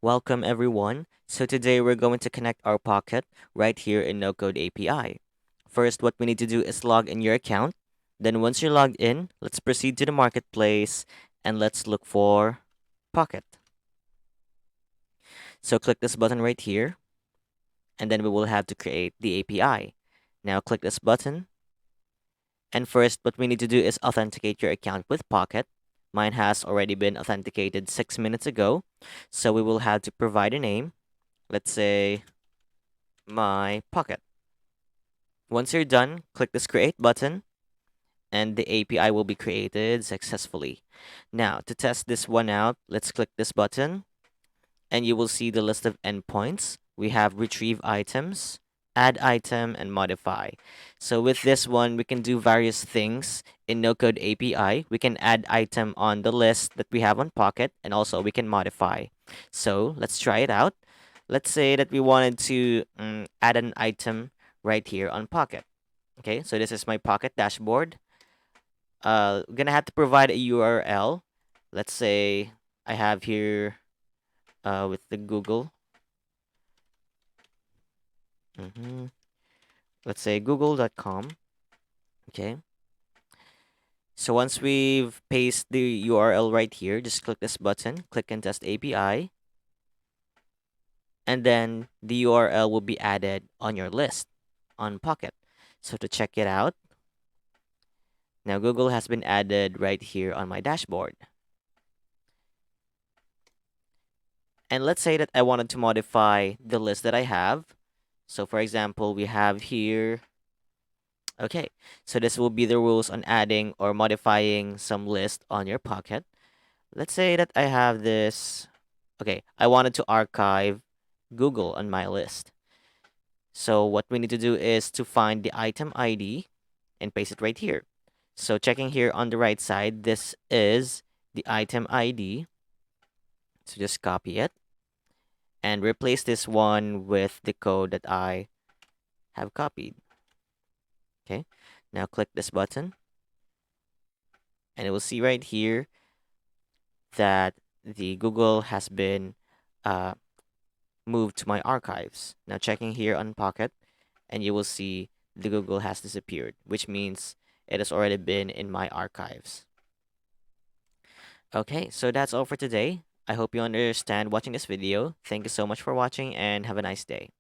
Welcome everyone. So today we're going to connect our Pocket right here in No Code API. First, what we need to do is log in your account. Then once you're logged in, let's proceed to the marketplace and let's look for Pocket. So click this button right here and then we will have to create the API. Now click this button and first what we need to do is authenticate your account with Pocket. Mine has already been authenticated 6 minutes ago. So we will have to provide a name. Let's say my Pocket. Once you're done, click this create button and the API will be created successfully. Now, to test this one out, let's click this button and you will see the list of endpoints. We have retrieve items, add item, and modify. So with this one, we can do various things in no code API. We can add item on the list that we have on Pocket and also we can modify. So let's try it out. Let's say that we wanted to add an item right here on Pocket. Okay, so this is my Pocket dashboard. We're gonna have to provide a URL. Let's say I have here with the Google. Let's say google.com. Okay. So once we've pasted the URL right here, just click this button, click and test API, and then the URL will be added on your list on Pocket. So to check it out, now Google has been added right here on my dashboard. And let's say that I wanted to modify the list that I have. So for example, we have here, okay, so this will be the rules on adding or modifying some list on your Pocket. Let's say that I have this, okay, I wanted to archive Google on my list. So what we need to do is to find the item ID and paste it right here. So checking here on the right side, this is the item ID. So just copy it and replace this one with the code that I have copied. Okay, now click this button and it will see right here that the Google has been uh, moved to my archives. Now checking here on Pocket and you will see the Google has disappeared, which means it has already been in my archives. Okay, so that's all for today. I hope you understand watching this video. Thank you so much for watching and have a nice day.